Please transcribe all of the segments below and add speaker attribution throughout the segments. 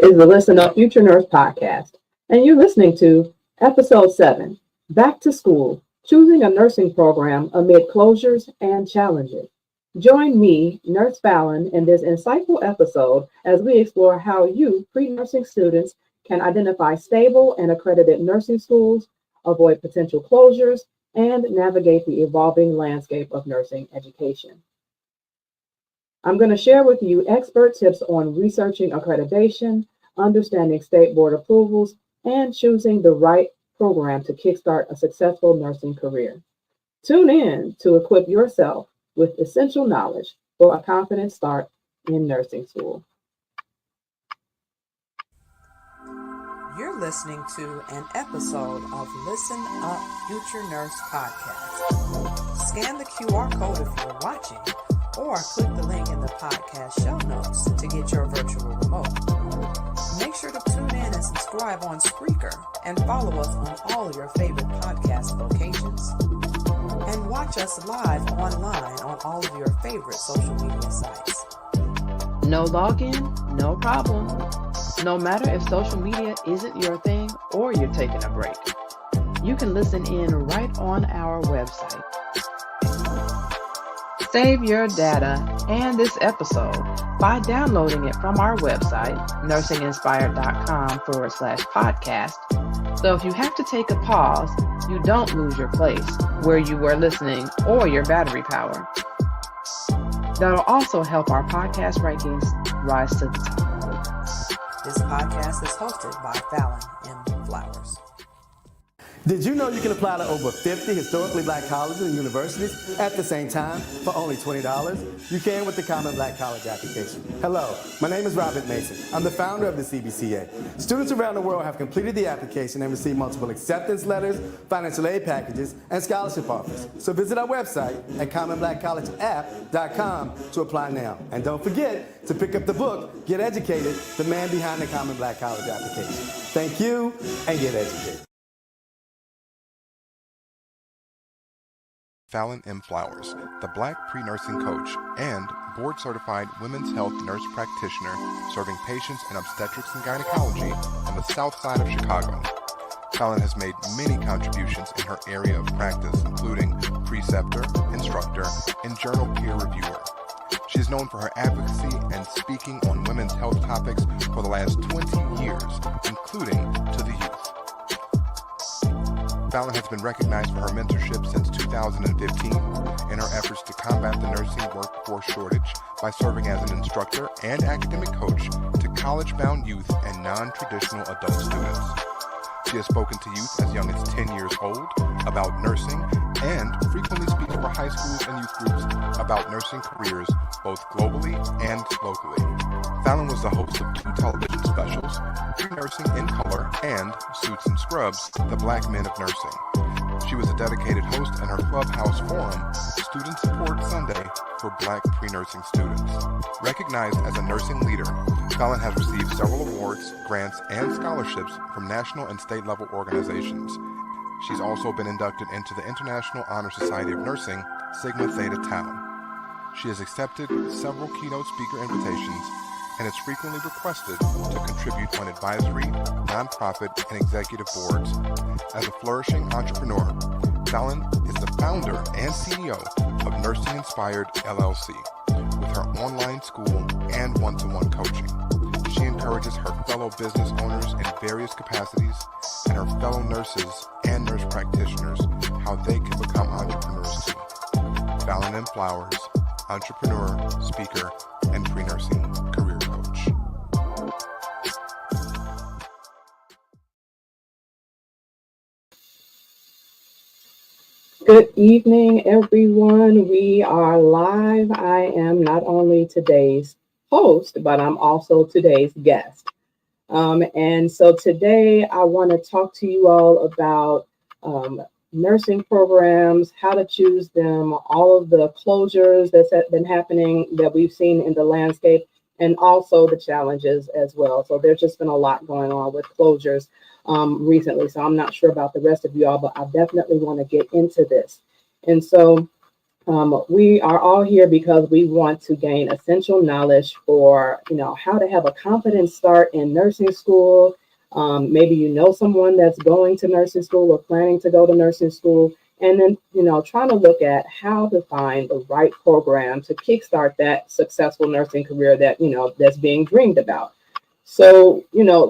Speaker 1: is the Listen Up Future Nurse podcast, and you're listening to Episode 7, Back to School, Choosing a Nursing Program Amid Closures and Challenges. Join me, Nurse Fallon, in this insightful episode as we explore how you, pre-nursing students, can identify stable and accredited nursing schools, avoid potential closures, and navigate the evolving landscape of nursing education. I'm going to share with you expert tips on researching accreditation, understanding state board approvals, and choosing the right program to kickstart a successful nursing career. Tune in to equip yourself with essential knowledge for a confident start in nursing school.
Speaker 2: You're listening to an episode of Listen Up Future Nurse podcast. Scan the QR code if you're watching, or click the link in the podcast show notes to get your virtual remote. Make sure to tune in and subscribe on Spreaker and follow us on all your favorite podcast locations. And watch us live online on all of your favorite social media sites.
Speaker 3: No login, no problem. No matter if social media isn't your thing or you're taking a break, you can listen in right on our website. Save your data and this episode by downloading it from our website, nursinginspired.com/podcast. So if you have to take a pause, you don't lose your place where you were listening or your battery power. That'll also help our podcast rankings rise to the top.
Speaker 2: This podcast is hosted by Fallon M. Flowers.
Speaker 4: Did you know you can apply to over 50 historically black colleges and universities at the same time for only $20? You can with the Common Black College application. Hello, my name is Robert Mason. I'm the founder of the CBCA. Students around the world have completed the application and received multiple acceptance letters, financial aid packages, and scholarship offers. So visit our website at commonblackcollegeapp.com to apply now. And don't forget to pick up the book, Get Educated, The Man Behind the Common Black College Application. Thank you, and get educated.
Speaker 5: Fallon M. Flowers, the Black Pre-Nursing Coach and board-certified women's health nurse practitioner serving patients in obstetrics and gynecology on the south side of Chicago. Fallon has made many contributions in her area of practice, including preceptor, instructor, and journal peer reviewer. She is known for her advocacy and speaking on women's health topics for the last 20 years, including to the youth. Fallon has been recognized for her mentorship since 2015 in her efforts to combat the nursing workforce shortage by serving as an instructor and academic coach to college-bound youth and non-traditional adult students. She has spoken to youth as young as 10 years old about nursing and frequently speaks for high schools and youth groups about nursing careers both globally and locally. Fallon was the host of 2 television specials, Pre-Nursing in Color and Suits and Scrubs, The Black Men of Nursing. She was a dedicated host in her Clubhouse forum, Student Support Sunday for Black pre-nursing students. Recognized as a nursing leader, Fallon has received several awards, grants, and scholarships from national and state-level organizations. She's also been inducted into the International Honor Society of Nursing, Sigma Theta Tau. She has accepted several keynote speaker invitations and is frequently requested to contribute on advisory, nonprofit, and executive boards. As a flourishing entrepreneur, Fallon is the founder and CEO of Nursing Inspired LLC, with her online school and one-to-one coaching. She encourages her fellow business owners in various capacities and her fellow nurses and nurse practitioners how they can become entrepreneurs too. Fallon M. Flowers, entrepreneur, speaker, and pre-nursing career coach.
Speaker 1: Good evening, everyone. We are live. I am not only today's host, but I'm also today's guest. And so today I want to talk to you all about nursing programs, how to choose them, all of the closures that's been happening that we've seen in the landscape, and also the challenges as well. So there's just been a lot going on with closures recently. So I'm not sure about the rest of you all, but I definitely want to get into this. And so We are all here because we want to gain essential knowledge for, how to have a confident start in nursing school. Maybe you know someone that's going to nursing school or planning to go to nursing school, and then, trying to look at how to find the right program to kickstart that successful nursing career that, that's being dreamed about. So,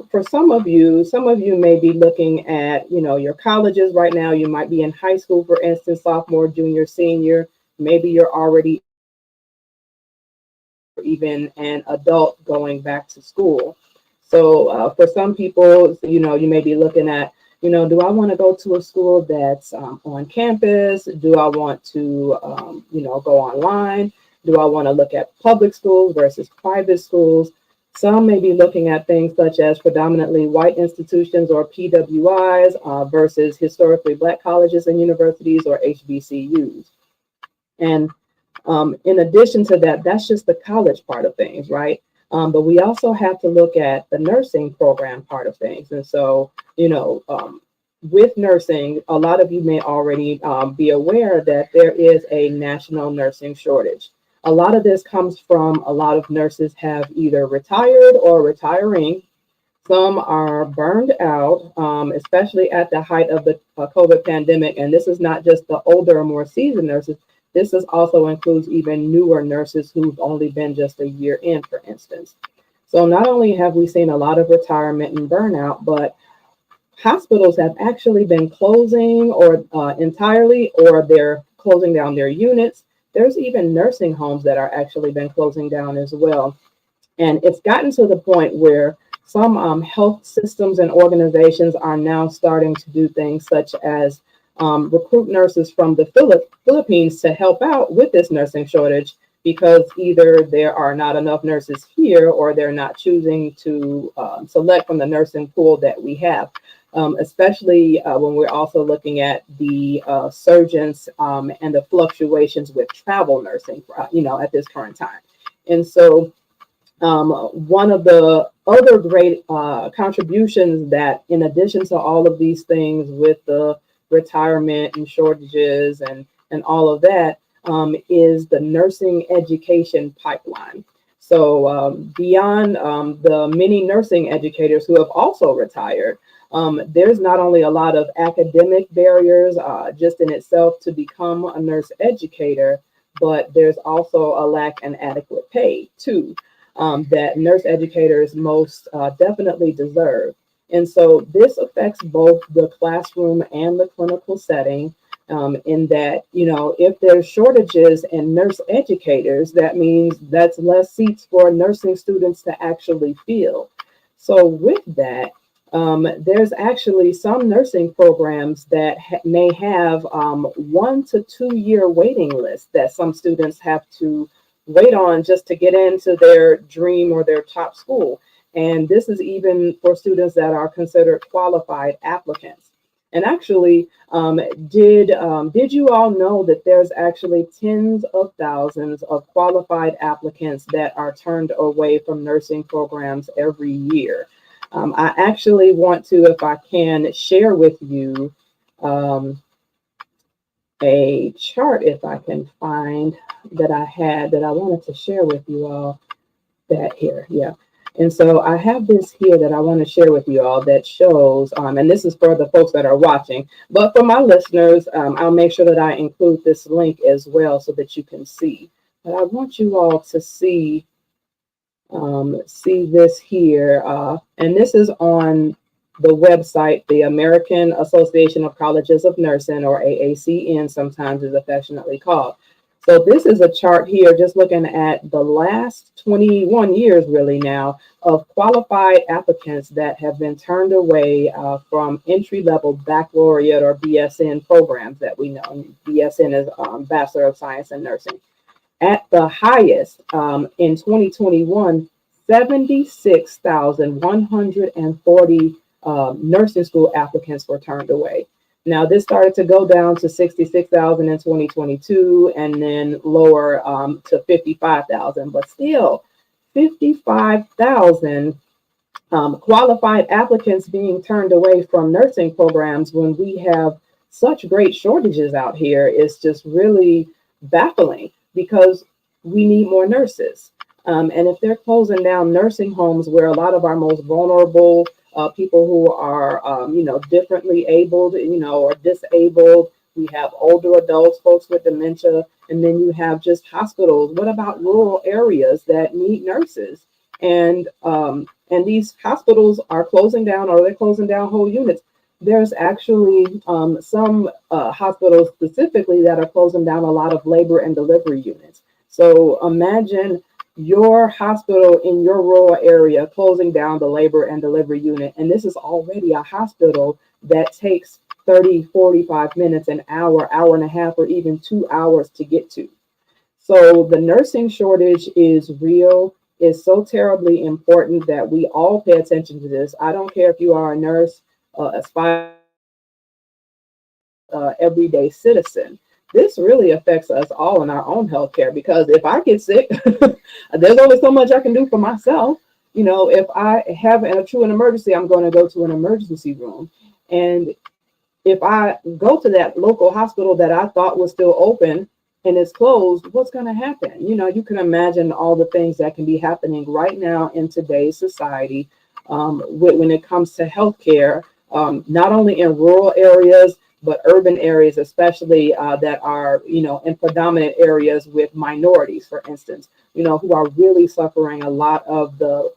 Speaker 1: for some of you may be looking at, your colleges right now. You might be in high school, for instance, sophomore, junior, senior. Maybe you're already even an adult going back to school. So for some people, you may be looking at, do I want to go to a school that's on campus? Do I want to, go online? Do I want to look at public schools versus private schools? Some may be looking at things such as predominantly white institutions or PWIs versus historically Black colleges and universities or HBCUs. And in addition to that, that's just the college part of things, right? But we also have to look at the nursing program part of things. And so, with nursing, a lot of you may already be aware that there is a national nursing shortage. A lot of this comes from a lot of nurses have either retired or retiring. Some are burned out, especially at the height of the COVID pandemic. And this is not just the older, more seasoned nurses. This also includes even newer nurses who've only been just a year in, for instance. So not only have we seen a lot of retirement and burnout, but hospitals have actually been closing or entirely, or they're closing down their units. There's even nursing homes that are actually been closing down as well. And it's gotten to the point where some health systems and organizations are now starting to do things such as recruit nurses from the Philippines to help out with this nursing shortage, because either there are not enough nurses here or they're not choosing to select from the nursing pool that we have, especially when we're also looking at the surgeons and the fluctuations with travel nursing, at this current time. And so one of the other great contributions that, in addition to all of these things with the retirement and shortages and all of that, is the nursing education pipeline. So beyond the many nursing educators who have also retired, there's not only a lot of academic barriers just in itself to become a nurse educator, but there's also a lack in adequate pay too, that nurse educators most definitely deserve. And so this affects both the classroom and the clinical setting, in that, if there's shortages in nurse educators, that means that's less seats for nursing students to actually fill. So with that, there's actually some nursing programs that may have 1 to 2 year waiting lists that some students have to wait on just to get into their dream or their top school. And this is even for students that are considered qualified applicants. And actually, did you all know that there's actually tens of thousands of qualified applicants that are turned away from nursing programs every year? I actually want to, if I can, share with you a chart, if I can find, that I had that I wanted to share with you all. That here, yeah. And so I have this here that I want to share with you all that shows, and this is for the folks that are watching, but for my listeners, I'll make sure that I include this link as well so that you can see. But I want you all to see this here, and this is on the website, the American Association of Colleges of Nursing, or AACN sometimes is affectionately called. So this is a chart here, just looking at the last 21 years really now of qualified applicants that have been turned away from entry-level baccalaureate or BSN programs that we know. BSN is Bachelor of Science in Nursing. At the highest in 2021, 76,140 nursing school applicants were turned away. Now, this started to go down to 66,000 in 2022 and then lower to 55,000, but still 55,000 qualified applicants being turned away from nursing programs when we have such great shortages out here is just really baffling because we need more nurses. And if they're closing down nursing homes where a lot of our most vulnerable people who are, differently abled, or disabled, we have older adults, folks with dementia, and then you have just hospitals. What about rural areas that need nurses? And these hospitals are closing down, or they're closing down whole units. There's actually some hospitals specifically that are closing down a lot of labor and delivery units. So imagine your hospital in your rural area closing down the labor and delivery unit. And this is already a hospital that takes 30, 45 minutes, an hour, hour and a half, or even 2 hours to get to. So the nursing shortage is real. It's so terribly important that we all pay attention to this. I don't care if you are a nurse, aspire, everyday citizen. This really affects us all in our own healthcare, because if I get sick, there's only so much I can do for myself. If I have a true emergency, I'm going to go to an emergency room. And if I go to that local hospital that I thought was still open and it's closed, what's going to happen? You can imagine all the things that can be happening right now in today's society when it comes to healthcare, not only in rural areas, but urban areas, especially that are, in predominant areas with minorities, for instance, who are really suffering a lot of the,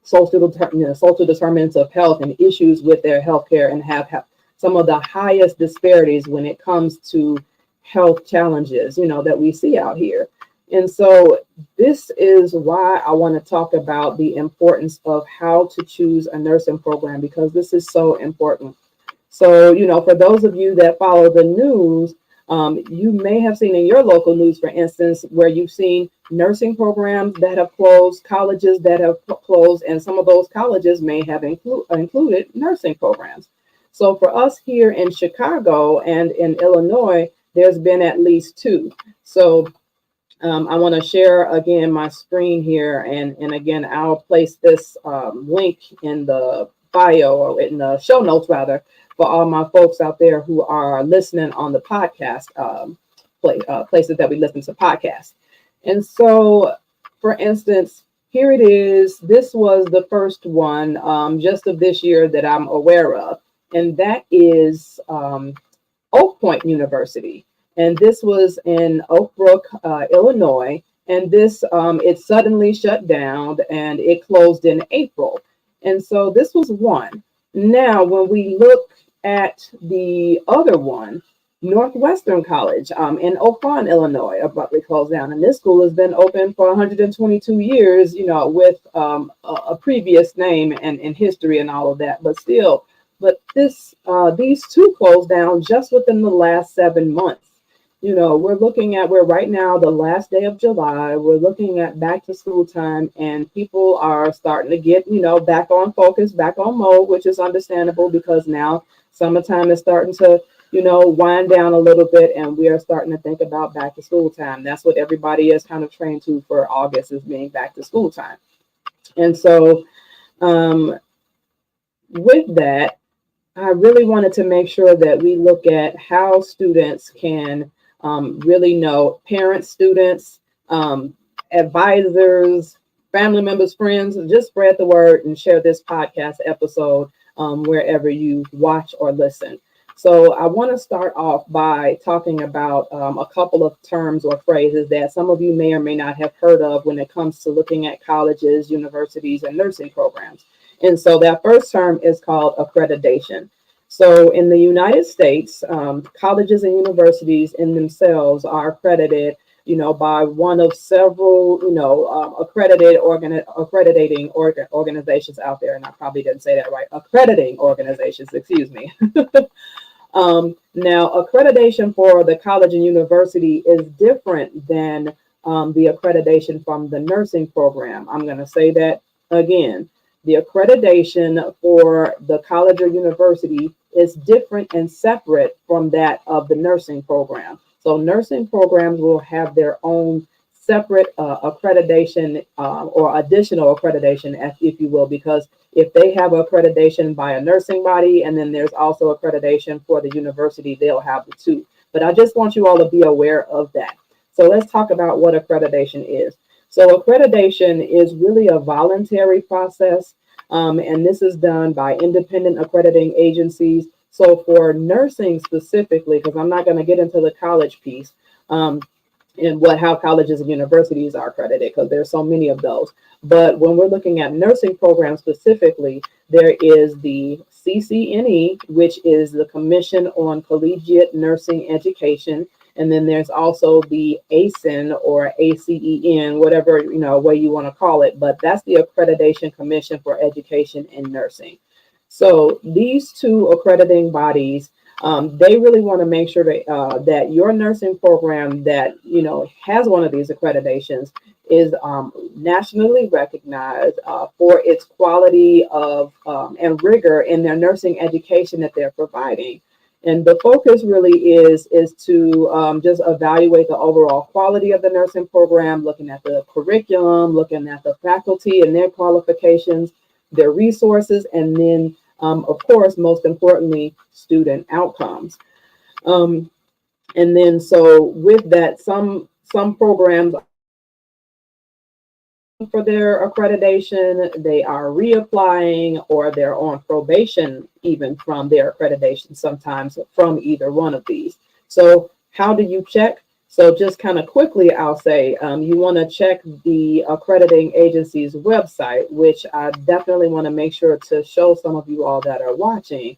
Speaker 1: social determinants of health and issues with their healthcare, and have some of the highest disparities when it comes to health challenges, that we see out here. And so this is why I want to talk about the importance of how to choose a nursing program, because this is so important. So, for those of you that follow the news, you may have seen in your local news, for instance, where you've seen nursing programs that have closed, colleges that have closed, and some of those colleges may have included nursing programs. So for us here in Chicago and in Illinois, there's been at least 2. So I want to share again my screen here, and again, I'll place this link in the bio, or in the show notes rather, for all my folks out there who are listening on the podcast, places that we listen to podcasts. And so, for instance, here it is. This was the first one just of this year that I'm aware of, and that is Oak Point University. And this was in Oak Brook, Illinois. And this, it suddenly shut down and it closed in April. And so this was one. Now, when we look at the other one, Northwestern College in Oak Lawn, Illinois, abruptly closed down. And this school has been open for 122 years, with a previous name and history and all of that. But still, these 2 closed down just within the last 7 months. We're right now, the last day of July, we're looking at back to school time, and people are starting to get, back on focus, back on mode, which is understandable because now summertime is starting to, wind down a little bit, and we are starting to think about back to school time. That's what everybody is kind of trained to for August, is being back to school time. And so with that, I really wanted to make sure that we look at how students can really know, parents, students, advisors, family members, friends, just spread the word and share this podcast episode wherever you watch or listen. So I want to start off by talking about a couple of terms or phrases that some of you may or may not have heard of when it comes to looking at colleges, universities, and nursing programs. And so that first term is called accreditation. So in the United States, colleges and universities in themselves are accredited, by one of several, accrediting organizations out there. And I probably didn't say that right. Accrediting organizations, excuse me. Now, accreditation for the college and university is different than the accreditation from the nursing program. I'm going to say that again. The accreditation for the college or university is different and separate from that of the nursing program. So nursing programs will have their own separate accreditation or additional accreditation, if you will, because if they have accreditation by a nursing body and then there's also accreditation for the university, they'll have the 2. But I just want you all to be aware of that. So let's talk about what accreditation is. So accreditation is really a voluntary process, and this is done by independent accrediting agencies. So for nursing specifically, because I'm not going to get into the college piece, and how colleges and universities are accredited, because there's so many of those. But when we're looking at nursing programs specifically, there is the CCNE, which is the Commission on Collegiate Nursing Education. And then there's also the ACEN or ACEN, whatever way you want to call it. But that's the Accreditation Commission for Education in Nursing. So these two accrediting bodies, they really want to make sure that that your nursing program that has one of these accreditations is nationally recognized for its quality of and rigor in their nursing education that they're providing. And the focus really is to just evaluate the overall quality of the nursing program, looking at the curriculum, looking at the faculty and their qualifications, their resources, and then of course, most importantly, student outcomes. And then so with that, some programs for their accreditation, they are reapplying or they're on probation even from their accreditation, sometimes from either one of these. So how do you check? So just kind of quickly, I'll say you want to check the accrediting agency's website, which I definitely want to make sure to show some of you all that are watching.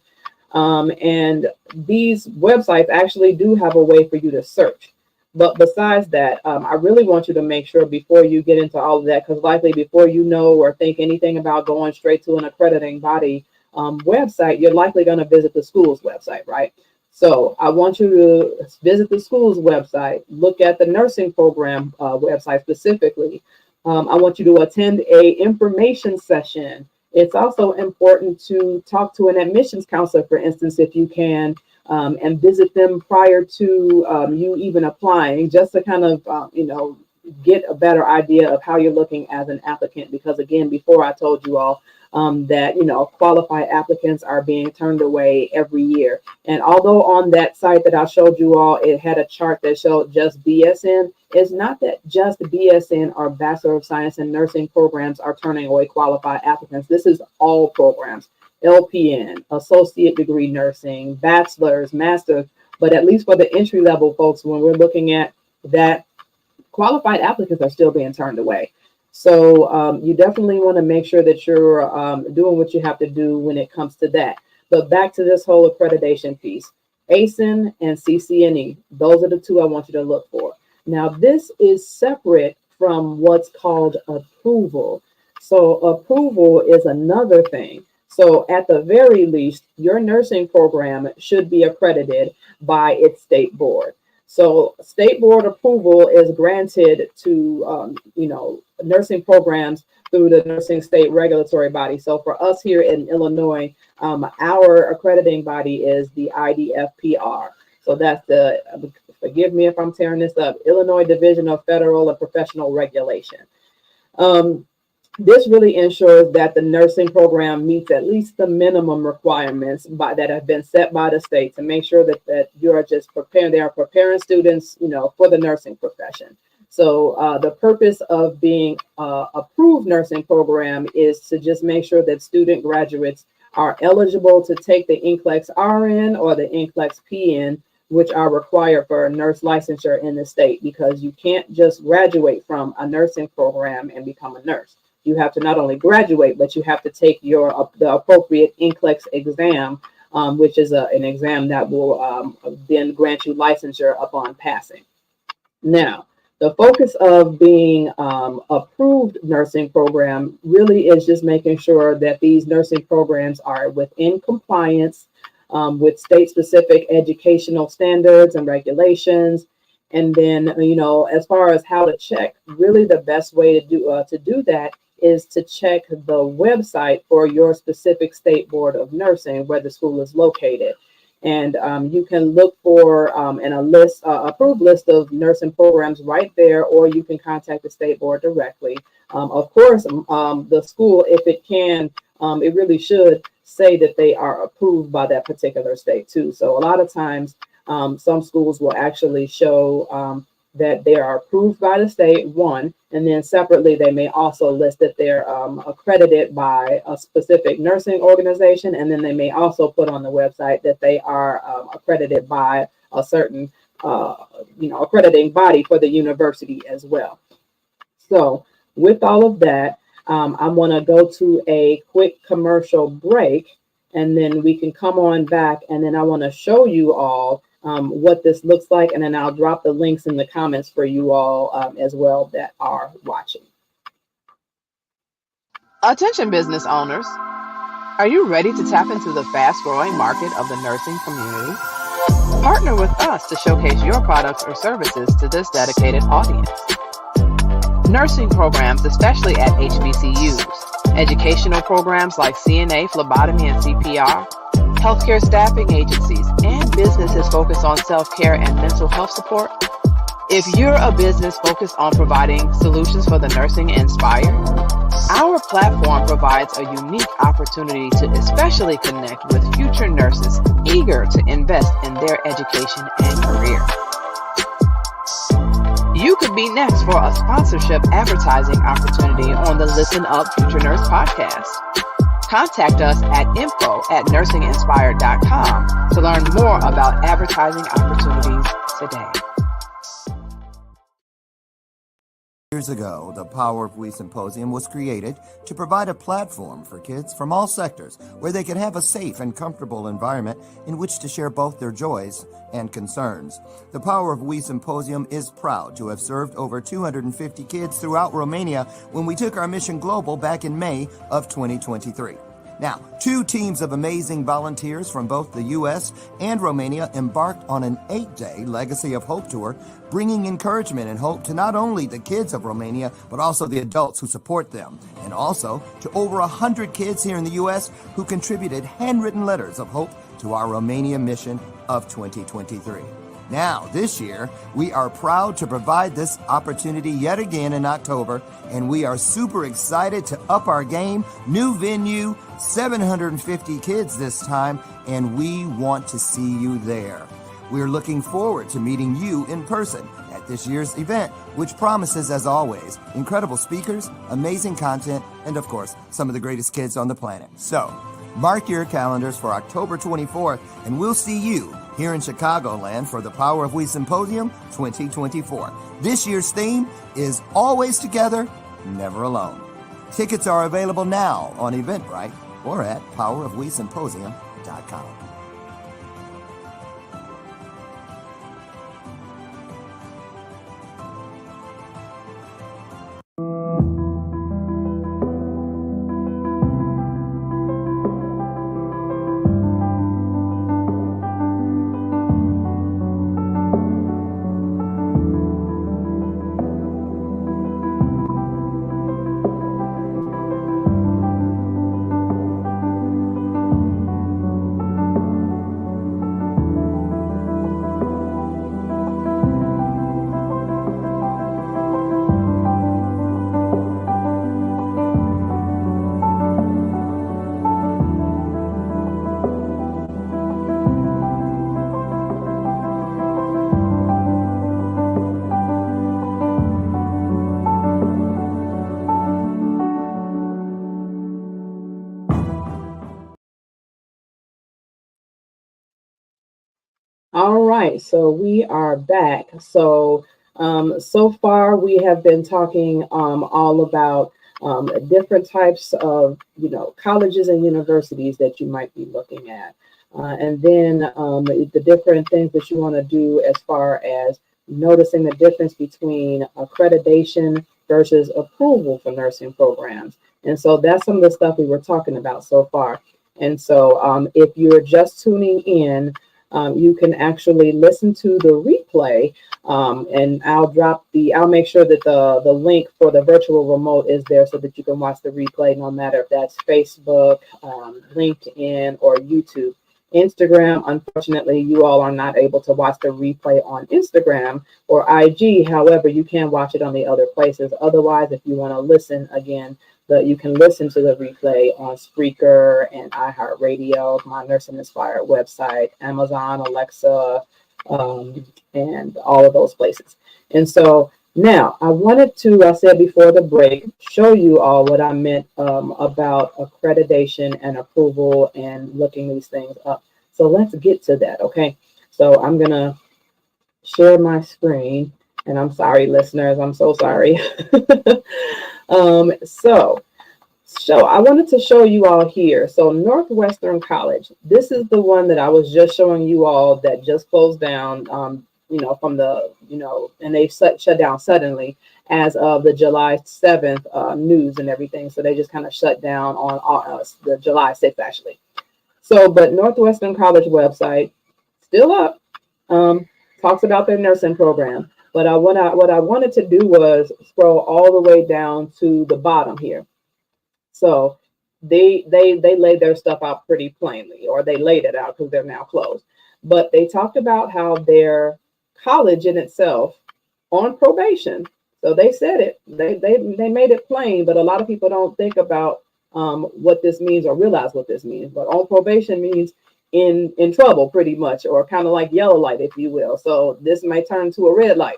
Speaker 1: And these websites actually do have a way for you to search. But besides that, I really want you to make sure before you get into all of that, because likely before you know or think anything about going straight to an accrediting body website, you're likely going to visit the school's website, right? So I want you to visit the school's website, look at the nursing program website specifically. I want you to attend a information session. It's also important to talk to an admissions counselor, for instance, if you can, and visit them prior to you even applying, just to kind of, get a better idea of how you're looking as an applicant. Because again, before I told you all that, qualified applicants are being turned away every year. And although on that site that I showed you all, it had a chart that showed just BSN, it's not that just BSN or Bachelor of Science in Nursing programs are turning away qualified applicants. This is all programs. LPN, associate degree nursing, bachelor's, master's, but at least for the entry level folks, when we're looking at that, qualified applicants are still being turned away. So you definitely want to make sure that you're doing what you have to do when it comes to that. But back to this whole accreditation piece, ACEN and CCNE, those are the two I want you to look for. Now, this is separate from what's called approval. So approval is another thing. So at the very least, your nursing program should be accredited by its state board. So state board approval is granted to, nursing programs through the nursing state regulatory body. So for us here in Illinois, our accrediting body is the IDFPR. So that's the, forgive me if I'm tearing this up, Illinois Division of Federal and Professional Regulation. This really ensures that the nursing program meets at least the minimum requirements that have been set by the state to make sure that you're just preparing, they are preparing students, for the nursing profession. So the purpose of being approved nursing program is to just make sure that student graduates are eligible to take the NCLEX RN or the NCLEX PN, which are required for nurse licensure in the state, because you can't just graduate from a nursing program and become a nurse. You have to not only graduate, but you have to take the appropriate NCLEX exam, which is an exam that will then grant you licensure upon passing. Now, the focus of being approved nursing program really is just making sure that these nursing programs are within compliance with state-specific educational standards and regulations. And then, as far as how to check, really the best way to do that is to check the website for your specific state board of nursing where the school is located. And you can look for in a list, approved list of nursing programs right there, or you can contact the state board directly. Of course, the school, if it can, it really should say that they are approved by that particular state too. So a lot of times Some schools will actually show that they are approved by the state, one, and then separately they may also list that they're accredited by a specific nursing organization, and then they may also put on the website that they are accredited by a certain accrediting body for the university as well. So with all of that, I want to go to a quick commercial break, and then we can come on back, and then I want to show you all what this looks like, and then I'll drop the links in the comments for you all as well that are watching.
Speaker 3: Attention business owners, are you ready to tap into the fast-growing market of the nursing community? Partner with us to showcase your products or services to this dedicated audience. Nursing programs, especially at HBCUs, educational programs like CNA, phlebotomy, and CPR, healthcare staffing agencies, and businesses focused on self-care and mental health support. If you're a business focused on providing solutions for the nursing inspired, our platform provides a unique opportunity to especially connect with future nurses eager to invest in their education and career. You could be next for a sponsorship advertising opportunity on the Listen Up Future Nurse podcast. Contact us at info@nursinginspired.com to learn more about advertising opportunities today.
Speaker 6: Years ago, the Power of We Symposium was created to provide a platform for kids from all sectors where they could have a safe and comfortable environment in which to share both their joys and concerns. The Power of We Symposium is proud to have served over 250 kids throughout Romania when we took our mission global back in May of 2023. Now, 2 teams of amazing volunteers from both the U.S. and Romania embarked on an 8-day Legacy of Hope tour, bringing encouragement and hope to not only the kids of Romania, but also the adults who support them, and also to over 100 kids here in the U.S. who contributed handwritten letters of hope to our Romania mission of 2023. Now, this year, we are proud to provide this opportunity yet again in October, and we are super excited to up our game. New venue, 750 kids this time, and we want to see you there. We're looking forward to meeting you in person at this year's event, which promises, as always, incredible speakers, amazing content, and of course, some of the greatest kids on the planet. So, mark your calendars for October 24th, and we'll see you here in Chicagoland for the Power of We Symposium 2024. This year's theme is Always Together, Never Alone. Tickets are available now on Eventbrite or at powerofwesymposium.com.
Speaker 1: All right, so we are back. So far we have been talking all about different types of colleges and universities that you might be looking at, and then the different things that you want to do as far as noticing the difference between accreditation versus approval for nursing programs. And so that's some of the stuff we were talking about so far. And so if you're just tuning in, you can actually listen to the replay, and I'll make sure that the link for the virtual remote is there so that you can watch the replay, no matter if that's Facebook, LinkedIn, or YouTube. Instagram, unfortunately, you all are not able to watch the replay on Instagram or IG. However, you can watch it on the other places. Otherwise, if you want to listen again, you can listen to the replay on Spreaker and iHeartRadio, my Nursing Inspired website, Amazon, Alexa, and all of those places. And so now I wanted to, I said before the break, show you all what I meant about accreditation and approval and looking these things up. So let's get to that, okay? So I'm going to share my screen, and I'm sorry, listeners, I'm so sorry. So I wanted to show you all here. So Northwestern College, this is the one that I was just showing you all that just closed down, from the, and they shut down suddenly as of the July 7th news and everything. So they just kind of shut down on the July 6th, actually. So, but Northwestern College website, still up, talks about their nursing program. But what I wanted to do was scroll all the way down to the bottom here. So they laid their stuff out pretty plainly, or they laid it out because they're now closed. But they talked about how their college in itself on probation. So they said it. They made it plain, but a lot of people don't think about what this means or realize what this means. But on probation means in trouble, pretty much, or kind of like yellow light, if you will. So this may turn to a red light.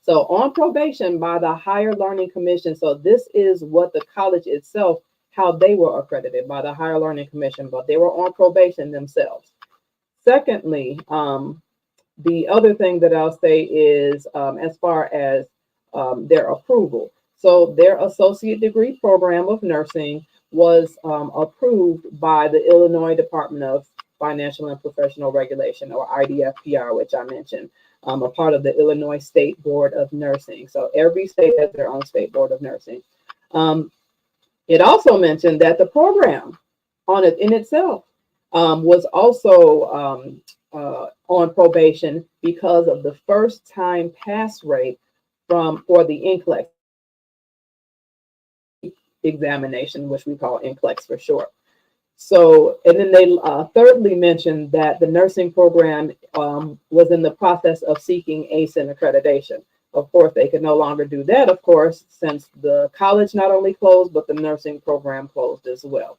Speaker 1: So on probation by the Higher Learning Commission. So this is what the college itself, how they were accredited by the Higher Learning Commission, but they were on probation themselves. Secondly, the other thing that I'll say is as far as their approval. So their associate degree program of nursing was approved by the Illinois Department of Financial and Professional Regulation, or IDFPR, which I mentioned. A part of the Illinois State Board of Nursing. So every state has their own State Board of Nursing. It also mentioned that the program on it in itself was also on probation because of the first time pass rate for the NCLEX examination, which we call NCLEX for short. So, and then they thirdly mentioned that the nursing program was in the process of seeking ACEN accreditation. Of course, they could no longer do that, of course, since the college not only closed, but the nursing program closed as well.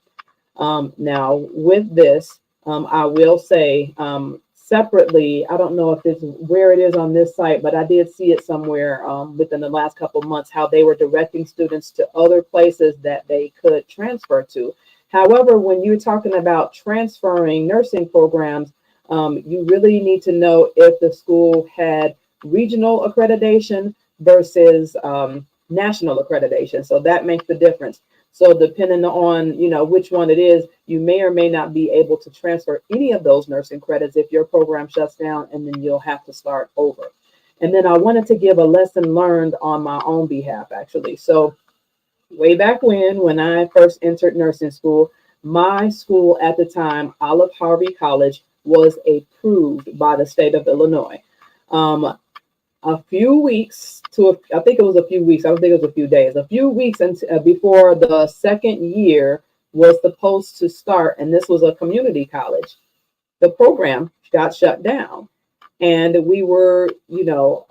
Speaker 1: Now, with this, I will say separately, I don't know if it's where it is on this site, but I did see it somewhere within the last couple of months, how they were directing students to other places that they could transfer to. However, when you're talking about transferring nursing programs, you really need to know if the school had regional accreditation versus national accreditation. So that makes the difference. So depending on, which one it is, you may or may not be able to transfer any of those nursing credits if your program shuts down, and then you'll have to start over. And then I wanted to give a lesson learned on my own behalf, actually. So way back when I first entered nursing school, my school at the time, Olive Harvey College, was approved by the state of Illinois. A few weeks I think it was a few weeks, I don't think it was a few days, a few weeks before the second year was supposed to start, and this was a community college, the program got shut down. And we were,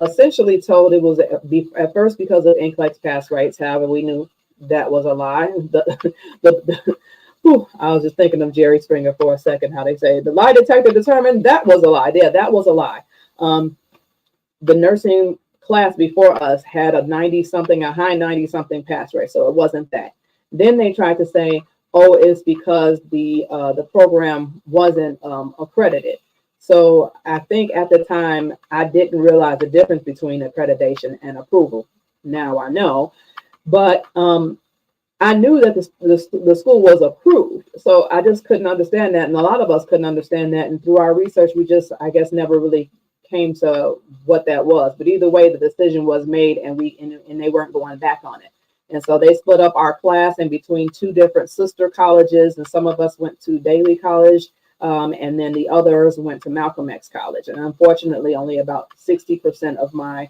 Speaker 1: essentially told it was at first because of NCLEX pass rates. However, we knew that was a lie. I was just thinking of Jerry Springer for a second, how they say the lie detector determined that was a lie. Yeah, that was a lie. The nursing class before us had a high 90-something pass rate, so it wasn't that. Then they tried to say, oh, it's because the program wasn't accredited. So I think at the time I didn't realize the difference between accreditation and approval. Now I know, but I knew that the school was approved. So I just couldn't understand that, and a lot of us couldn't understand that. And through our research, we just, I guess, never really came to what that was. But either way, the decision was made, and they weren't going back on it. And so they split up our class in between two different sister colleges, and some of us went to Daly College, and then the others went to Malcolm X College. And unfortunately, only about 60% of my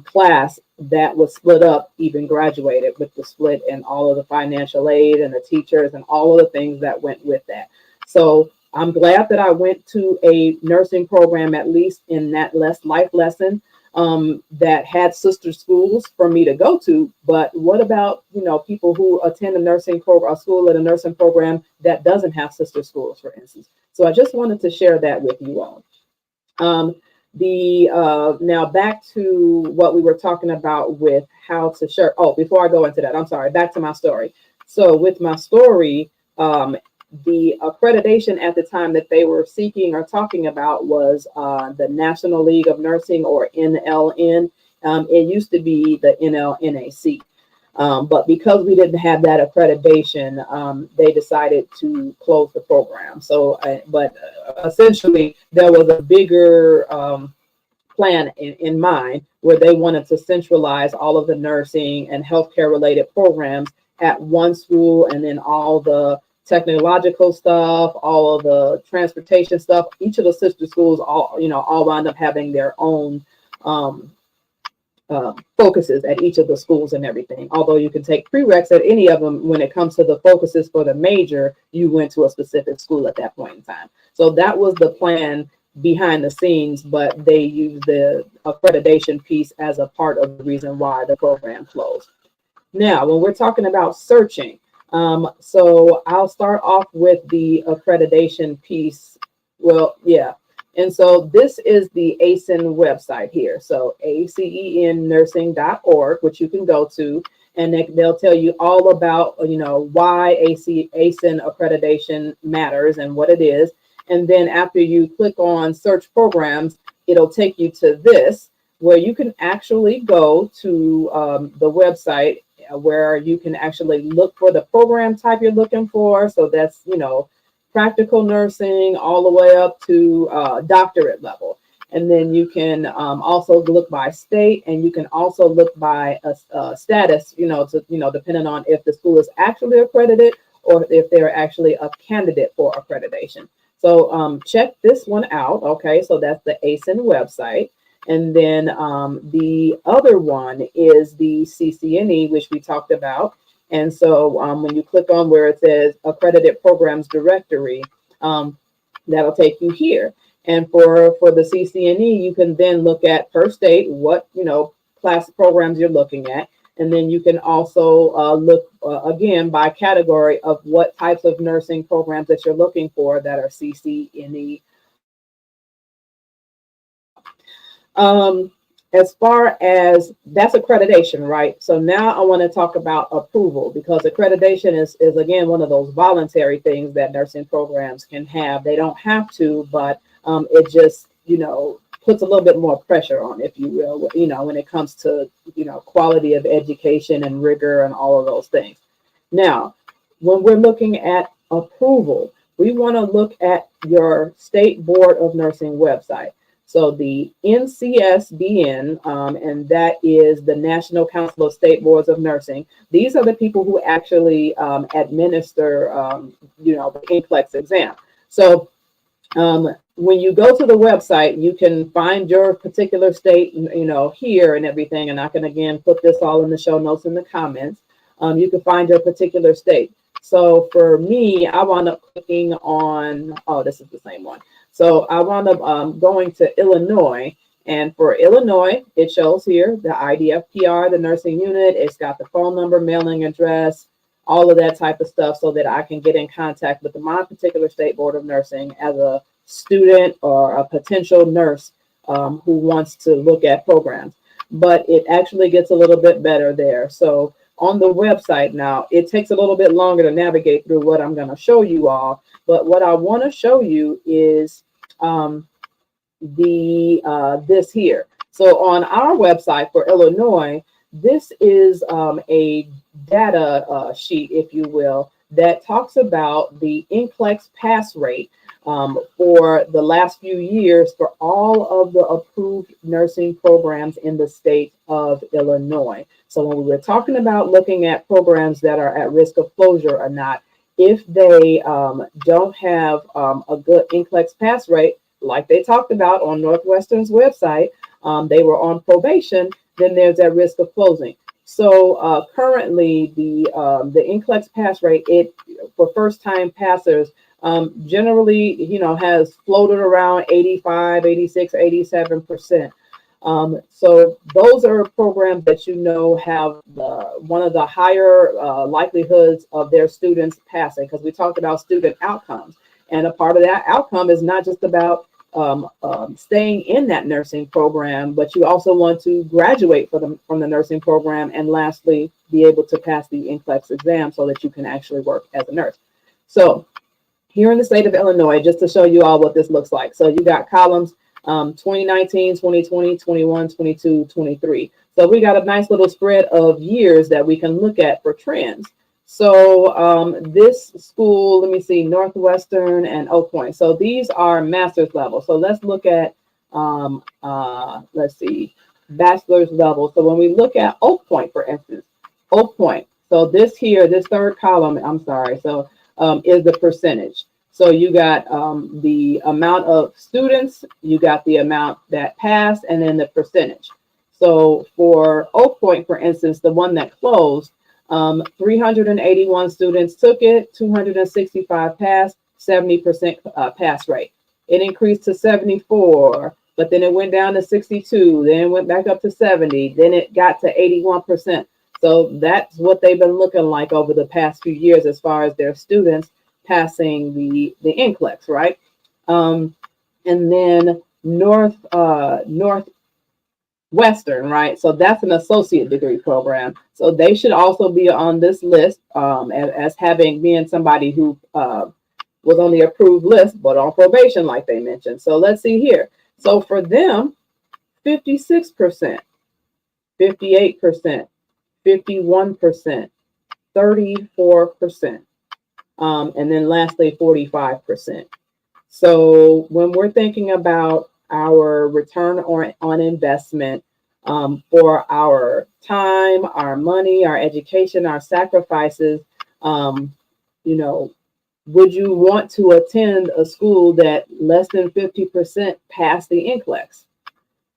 Speaker 1: class that was split up even graduated with the split, and all of the financial aid and the teachers and all of the things that went with that. So I'm glad that I went to a nursing program, at least in that life lesson, that had sister schools for me to go to. But what about, people who attend a nursing program, a school at a nursing program that doesn't have sister schools, for instance? So I just wanted to share that with you all. Now back to what we were talking about with how to share. Oh, before I go into that, I'm sorry. Back to my story. So with my story, the accreditation at the time that they were seeking or talking about was the National League of Nursing, or NLN. It used to be the NLNAC. But because we didn't have that accreditation, they decided to close the program. So, but essentially, there was a bigger plan in mind where they wanted to centralize all of the nursing and healthcare related programs at one school, and then all the technological stuff, all of the transportation stuff. Each of the sister schools all wound up having their own focuses at each of the schools and everything. Although you can take prereqs at any of them, when it comes to the focuses for the major, you went to a specific school at that point in time. So that was the plan behind the scenes, but they used the accreditation piece as a part of the reason why the program closed. Now, when we're talking about searching, so I'll start off with the accreditation piece. Well, yeah. And so this is the ACEN website here. So ACENnursing.org, which you can go to, and they'll tell you all about, why ACEN accreditation matters and what it is. And then after you click on search programs, it'll take you to this, where you can actually go to the website where you can actually look for the program type you're looking for. So that's, practical nursing all the way up to doctorate level. And then you can also look by state, and you can also look by a status, depending on if the school is actually accredited or if they're actually a candidate for accreditation. So check this one out. Okay, so that's the ACEN website. And then the other one is the CCNE, which we talked about. And so when you click on where it says Accredited Programs Directory, that'll take you here. And for the CCNE, you can then look at per state what, class programs you're looking at. And then you can also look again by category of what types of nursing programs that you're looking for that are CCNE. As far as that's accreditation, right? So now I want to talk about approval, because accreditation is again one of those voluntary things that nursing programs can have. They don't have to, but it just puts a little bit more pressure on, if you will, when it comes to quality of education and rigor and all of those things. Now, when we're looking at approval, we want to look at your State Board of Nursing website. So the NCSBN, and that is the National Council of State Boards of Nursing. These are the people who actually administer, the NCLEX exam. So when you go to the website, you can find your particular state, here and everything. And I can, again, put this all in the show notes in the comments. You can find your particular state. So for me, I wound up clicking on, this is the same one. So I wound up going to Illinois, and for Illinois, it shows here the IDFPR, the nursing unit. It's got the phone number, mailing address, all of that type of stuff, so that I can get in contact with my particular State Board of Nursing as a student or a potential nurse who wants to look at programs. But it actually gets a little bit better there. So on the website now, it takes a little bit longer to navigate through what I'm going to show you all. But what I want to show you is this here. So on our website for Illinois, this is a data sheet, if you will, that talks about the NCLEX pass rate for the last few years for all of the approved nursing programs in the state of Illinois. So when we were talking about looking at programs that are at risk of closure or not, if they don't have a good NCLEX pass rate, like they talked about on Northwestern's website, they were on probation, then there's that risk of closing. So currently the NCLEX pass rate, for first-time passers, generally, has floated around 85, 86, 87%. So those are programs that have one of the higher likelihoods of their students passing, because we talked about student outcomes. And a part of that outcome is not just about staying in that nursing program, but you also want to graduate from the nursing program, and lastly, be able to pass the NCLEX exam so that you can actually work as a nurse. So here in the state of Illinois, just to show you all what this looks like. So you got columns 2019, 2020, 21, 22, 23. So we got a nice little spread of years that we can look at for trends. So this school, let me see, Northwestern and Oak Point. So these are master's level. So let's look at, let's see, bachelor's level. So when we look at Oak Point, for instance, Oak Point. So this here, this third column, I'm sorry, so is the percentage. So you got the amount of students, you got the amount that passed, and then the percentage. So for Oak Point, for instance, the one that closed, 381 students took it, 265 passed, 70% pass rate. It increased to 74, but then it went down to 62, then it went back up to 70, then it got to 81%. So that's what they've been looking like over the past few years as far as their students passing the NCLEX, right? And then Northwestern, right? So that's an associate degree program. So they should also be on this list as being somebody who was on the approved list, but on probation, like they mentioned. So let's see here. So for them, 56%, 58%, 51%, 34%, and then lastly, 45%. So when we're thinking about our return on investment for our time, our money, our education, our sacrifices, would you want to attend a school that less than 50% pass the NCLEX?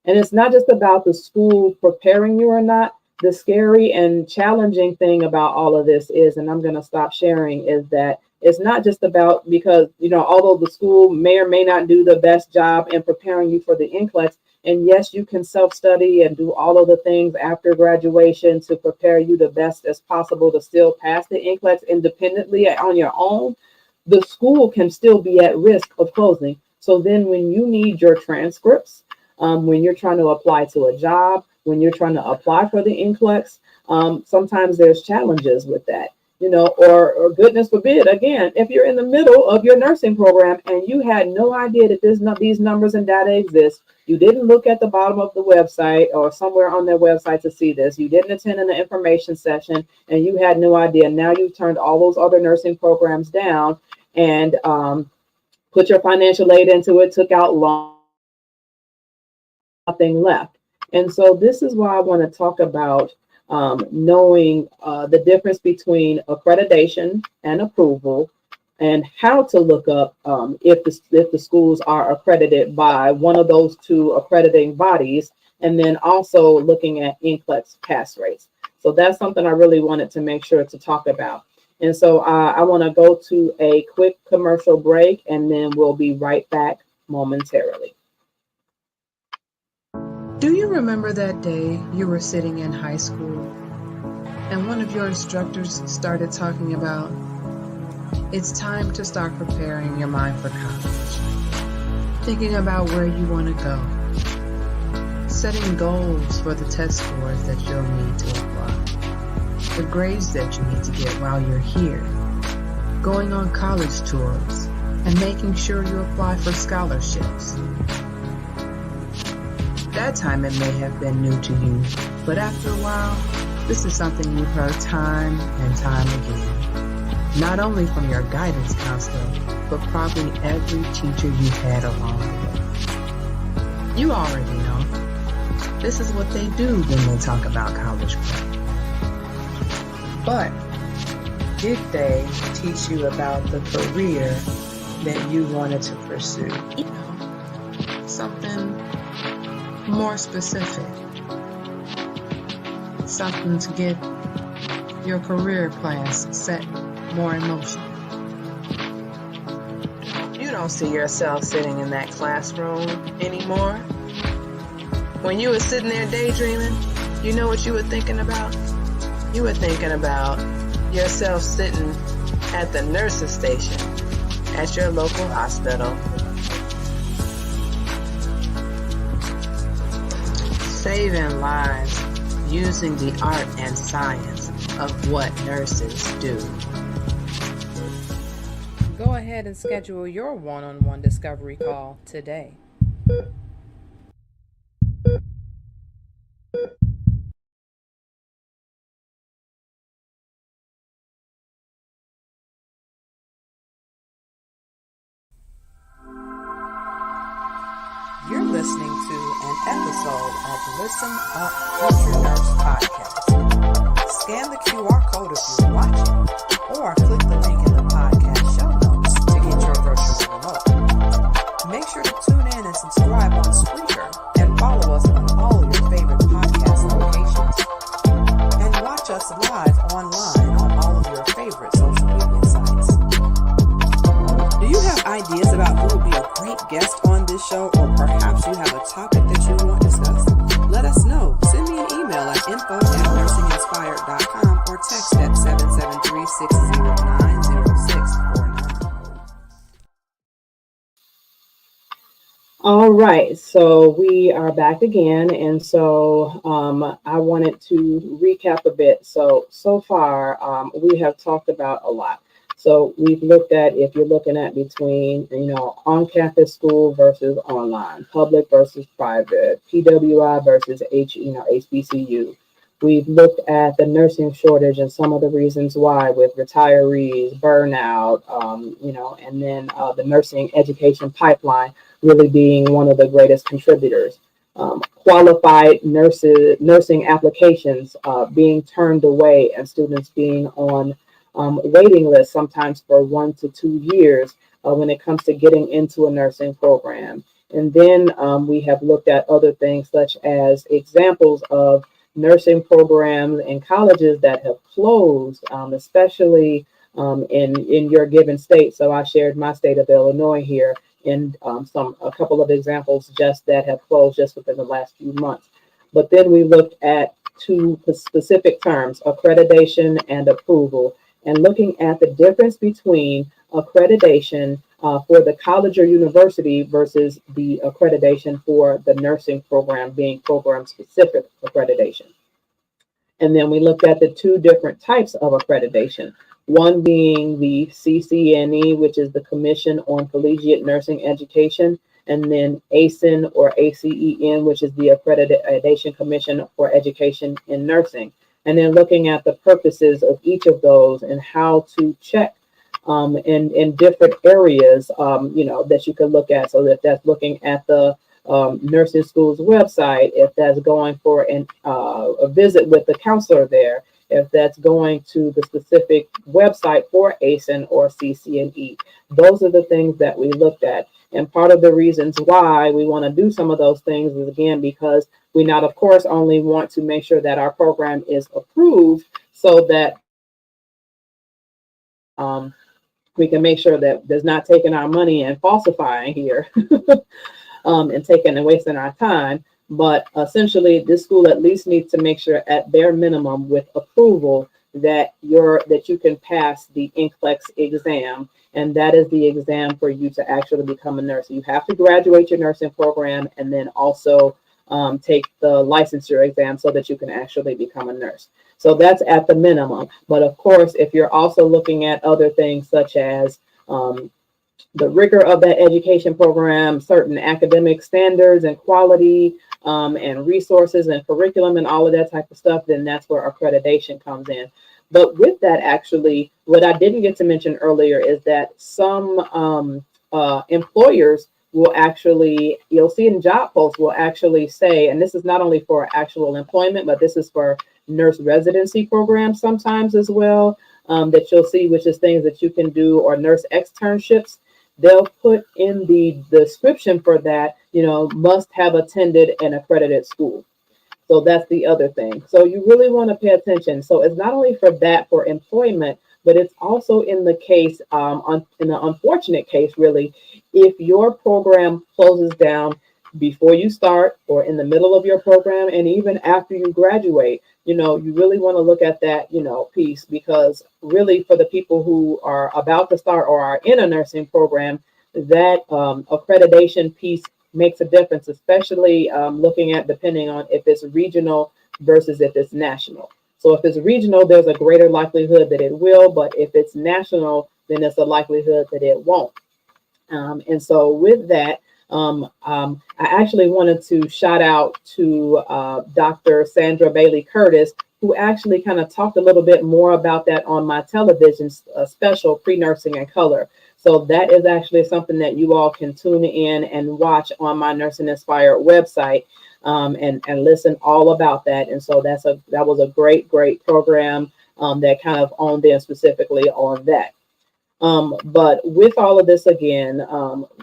Speaker 1: And it's not just about the school preparing you or not. The scary and challenging thing about all of this is, and I'm going to stop sharing, is that it's not just about, because, although the school may or may not do the best job in preparing you for the NCLEX, and yes, you can self-study and do all of the things after graduation to prepare you the best as possible to still pass the NCLEX independently on your own, the school can still be at risk of closing. So then when you need your transcripts, when you're trying to apply to a job, when you're trying to apply for the NCLEX, sometimes there's challenges with that, or goodness forbid, again, if you're in the middle of your nursing program and you had no idea that these numbers and data exist, you didn't look at the bottom of the website or somewhere on their website to see this, you didn't attend an information session, and you had no idea. Now you've turned all those other nursing programs down and put your financial aid into it, took out nothing left. And so this is why I want to talk about knowing the difference between accreditation and approval, and how to look up if the schools are accredited by one of those two accrediting bodies, and then also looking at NCLEX pass rates. So that's something I really wanted to make sure to talk about. And so I want to go to a quick commercial break, and then we'll be right back momentarily.
Speaker 3: Do you remember that day you were sitting in high school and one of your instructors started talking about, it's time to start preparing your mind for college, thinking about where you want to go, setting goals for the test scores that you'll need to apply, the grades that you need to get while you're here, going on college tours, and making sure you apply for scholarships? That time it may have been new to you, but after a while, this is something you've heard time and time again. Not only from your guidance counselor, but probably every teacher you've had along the way. You already know. This is what they do when they talk about college prep. But did they teach you about the career that you wanted to pursue? Something more specific, something to get your career plans set more in motion. You don't see yourself sitting in that classroom anymore. When you were sitting there daydreaming, you know what you were thinking about? You were thinking about yourself sitting at the nurse's station at your local hospital, saving lives using the art and science of what nurses do. Go ahead and schedule your one-on-one discovery call today.
Speaker 2: You're listening to an episode of Listen Up Future Nurse Podcast. Scan the QR code if you're watching, or click the link in the podcast show notes to get your virtual remote. Make sure to tune in and subscribe on Spreaker and follow us on all your favorite podcast locations. And watch us live online on all of your favorite social media sites. Do you have ideas about who would be a great guest on this show, or perhaps you have a topic that you want discussed? Let us know. Send me an email at info@nursinginspired.com or text at 773-609-0649.
Speaker 1: All right, so we are back again, and so I wanted to recap a bit. So far, we have talked about a lot. So we've looked at, if you're looking at between, on-campus school versus online, public versus private, PWI versus HBCU. We've looked at the nursing shortage and some of the reasons why, with retirees, burnout, and then the nursing education pipeline really being one of the greatest contributors. Qualified nursing applications being turned away, and students being on waiting lists sometimes for 1 to 2 years when it comes to getting into a nursing program. And then we have looked at other things such as examples of nursing programs and colleges that have closed, especially in your given state. So I shared my state of Illinois here, and a couple of examples just that have closed just within the last few months. But then we looked at two specific terms, accreditation and approval, and looking at the difference between accreditation for the college or university versus the accreditation for the nursing program, being program-specific accreditation. And then we looked at the two different types of accreditation, one being the CCNE, which is the Commission on Collegiate Nursing Education, and then ACEN or ACEN, which is the Accreditation Commission for Education in Nursing. And then looking at the purposes of each of those and how to check in different areas, that you can look at. So that's looking at the nursing school's website, if that's going for a visit with the counselor there, if that's going to the specific website for ACEN or CCNE. Those are the things that we looked at. And part of the reasons why we want to do some of those things is, again, because we not, of course, only want to make sure that our program is approved so that we can make sure that there's not taking our money and falsifying here and taking and wasting our time. But essentially, this school at least needs to make sure at bare minimum with approval that you can pass the NCLEX exam. And that is the exam for you to actually become a nurse. You have to graduate your nursing program and then also take the licensure exam so that you can actually become a nurse. So that's at the minimum. But of course, if you're also looking at other things such as the rigor of that education program, certain academic standards and quality and resources and curriculum and all of that type of stuff, then that's where accreditation comes in. But with that, actually, what I didn't get to mention earlier is that some employers will actually, you'll see in job posts, will actually say, and this is not only for actual employment, but this is for nurse residency programs sometimes as well, that you'll see, which is things that you can do, or nurse externships. They'll put in the description for that, must have attended an accredited school. So that's the other thing. So you really want to pay attention. So it's not only for that, for employment, but it's also in the case, in the unfortunate case, really, if your program closes down before you start or in the middle of your program, and even after you graduate, you really want to look at that, piece, because really for the people who are about to start or are in a nursing program, that accreditation piece makes a difference, especially looking at depending on if it's regional versus if it's national. So if it's regional, there's a greater likelihood that it will, but if it's national, then it's a likelihood that it won't. And so with that, I actually wanted to shout out to Dr. Sandra Bailey Curtis, who actually kind of talked a little bit more about that on my television special, Pre-Nursing in Color. So that is actually something that you all can tune in and watch on my Nursing Inspired website, and listen all about that. And so that was a great program that kind of honed in specifically on that. But with all of this, again,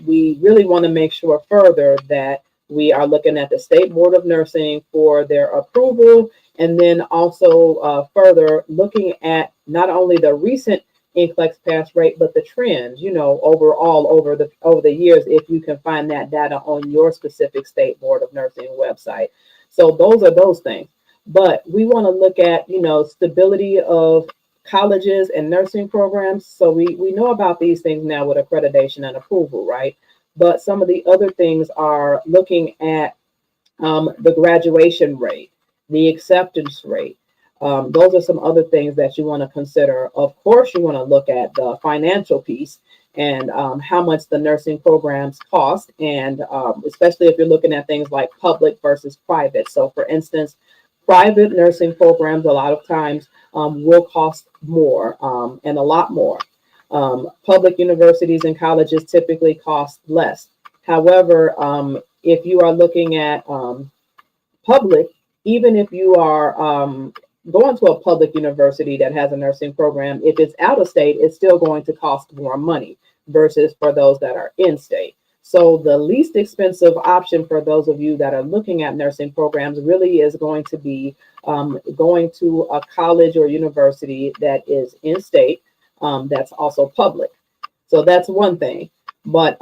Speaker 1: we really want to make sure further that we are looking at the State Board of Nursing for their approval, and then also further looking at not only the recent NCLEX pass rate, but the trends, overall over the years, if you can find that data on your specific State Board of Nursing website. So those are those things. But we want to look at, stability of colleges and nursing programs. So we know about these things now with accreditation and approval, right? But some of the other things are looking at the graduation rate, the acceptance rate. Those are some other things that you want to consider. Of course, you want to look at the financial piece and how much the nursing programs cost, and especially if you're looking at things like public versus private. So for instance, private nursing programs a lot of times will cost more and a lot more. Public universities and colleges typically cost less. However, if you are looking at public, even if you are going to a public university that has a nursing program, if it's out of state, it's still going to cost more money versus for those that are in state. So the least expensive option for those of you that are looking at nursing programs really is going to be going to a college or university that is in state, that's also public. So that's one thing. But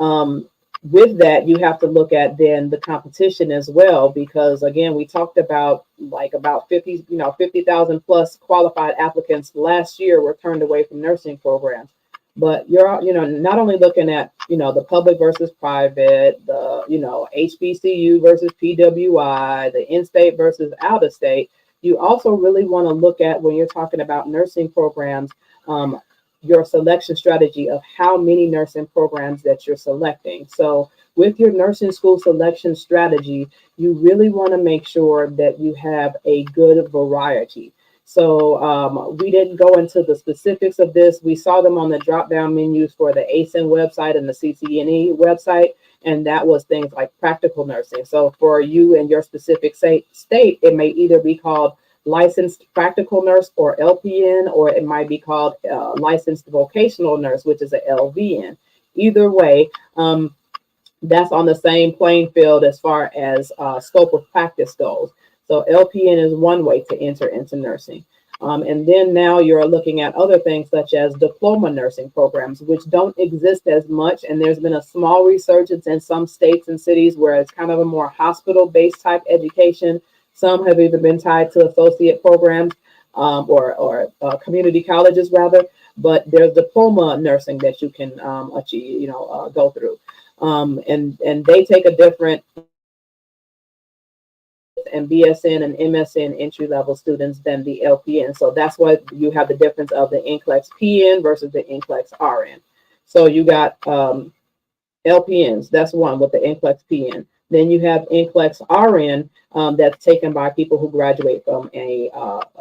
Speaker 1: with that, you have to look at then the competition as well, because again, we talked about about 50,000 plus qualified applicants last year were turned away from nursing programs. But you're, not only looking at, the public versus private, the, HBCU versus PWI, the in-state versus out-of-state. You also really want to look at, when you're talking about nursing programs, your selection strategy of how many nursing programs that you're selecting. So with your nursing school selection strategy, you really want to make sure that you have a good variety. So we didn't go into the specifics of this. We saw them on the drop-down menus for the ASIN website and the CCNE website, and that was things like practical nursing. So for you and your specific state, it may either be called licensed practical nurse or LPN, or it might be called licensed vocational nurse, which is a LVN. Either way, that's on the same playing field as far as scope of practice goes. So LPN is one way to enter into nursing. And then now you're looking at other things such as diploma nursing programs, which don't exist as much. And there's been a small resurgence in some states and cities where it's kind of a more hospital-based type education. Some have even been tied to associate programs or community colleges rather. But there's diploma nursing that you can achieve, go through. And they take a different and BSN and MSN entry-level students than the LPN. So that's why you have the difference of the NCLEX PN versus the NCLEX RN. So you got LPNs, that's one with the NCLEX PN. Then you have NCLEX RN that's taken by people who graduate from a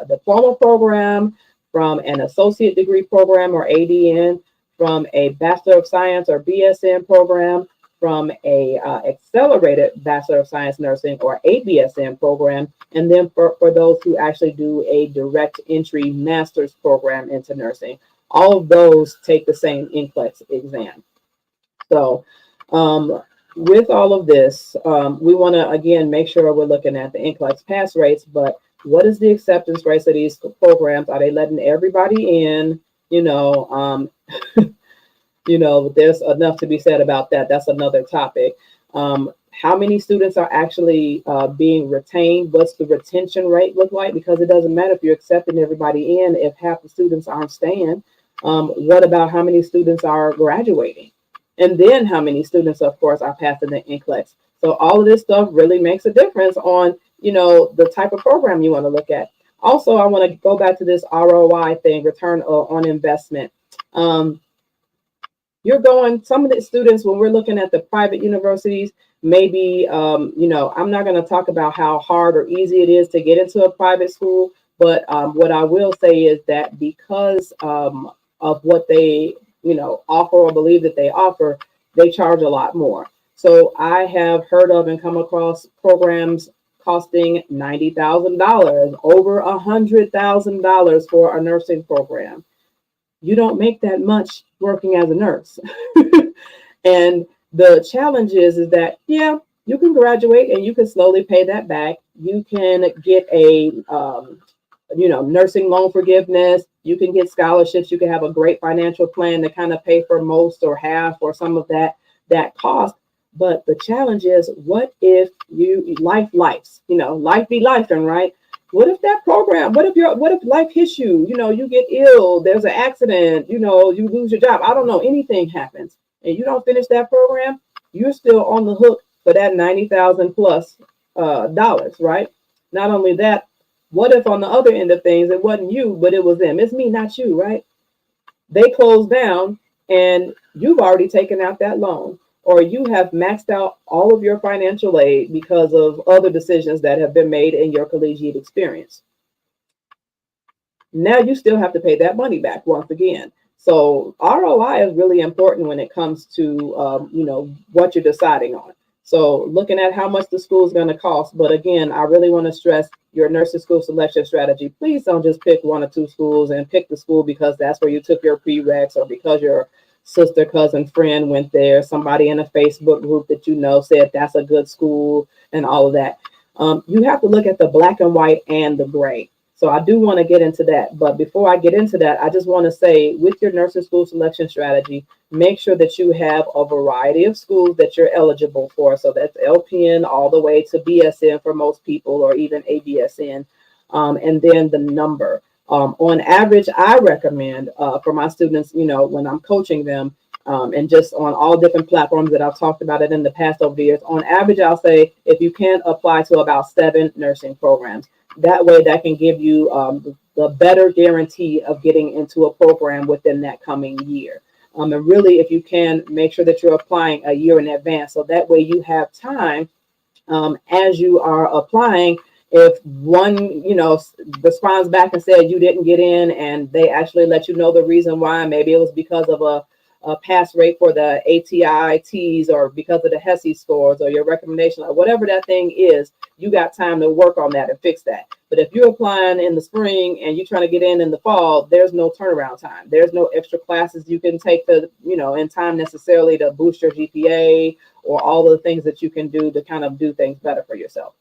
Speaker 1: diploma program, from an associate degree program or ADN, from a Bachelor of Science or BSN program, from a accelerated Bachelor of Science Nursing or ABSN program, and then for those who actually do a direct entry master's program into nursing. All of those take the same NCLEX exam. So with all of this, we want to, again, make sure we're looking at the NCLEX pass rates, but what is the acceptance rates of these programs? Are they letting everybody in? There's enough to be said about that. That's another topic. How many students are actually being retained? What's the retention rate look like? Because it doesn't matter if you're accepting everybody in if half the students aren't staying. What about how many students are graduating? And then how many students, of course, are passing the NCLEX? So all of this stuff really makes a difference on, the type of program you want to look at. Also, I want to go back to this ROI thing, return on investment. Some of the students, when we're looking at the private universities, maybe, I'm not going to talk about how hard or easy it is to get into a private school, but what I will say is that because of what they, offer or believe that they offer, they charge a lot more. So I have heard of and come across programs costing $90,000, over $100,000 for a nursing program. You don't make that much working as a nurse. And the challenge is that, yeah, you can graduate and you can slowly pay that back. You can get a, nursing loan forgiveness. You can get scholarships. You can have a great financial plan to kind of pay for most or half or some of that cost. But the challenge is, what if life be life, right? What if that program, what if life hits you, you get ill, there's an accident, you lose your job. I don't know, anything happens and you don't finish that program, you're still on the hook for that 90,000 plus dollars, right? Not only that, what if on the other end of things, it wasn't you, but it was them? It's me, not you, right? They closed down and you've already taken out that loan, or you have maxed out all of your financial aid because of other decisions that have been made in your collegiate experience. Now you still have to pay that money back once again. So ROI is really important when it comes to, what you're deciding on. So looking at how much the school is going to cost. But again, I really want to stress your nursing school selection strategy. Please don't just pick one or two schools and pick the school because that's where you took your prereqs, or because your sister, cousin, friend went there, somebody in a Facebook group that said that's a good school and all of that. You have to look at the black and white and the gray. So I do want to get into that. But before I get into that, I just want to say, with your nursing school selection strategy, make sure that you have a variety of schools that you're eligible for. So that's LPN all the way to BSN for most people, or even ABSN. And then the number. On average, I recommend for my students, when I'm coaching them, and just on all different platforms that I've talked about it in the past over the years, on average, I'll say if you can apply to about 7 nursing programs. That way, that can give you the better guarantee of getting into a program within that coming year. And really, if you can, make sure that you're applying a year in advance. So that way you have time as you are applying. If one, responds back and said you didn't get in, and they actually let you know the reason why, maybe it was because of a pass rate for the ATITs, or because of the HESI scores, or your recommendation, or whatever that thing is, you got time to work on that and fix that. But if you're applying in the spring and you're trying to get in the fall, there's no turnaround time. There's no extra classes you can take in time necessarily to boost your GPA, or all the things that you can do to kind of do things better for yourself.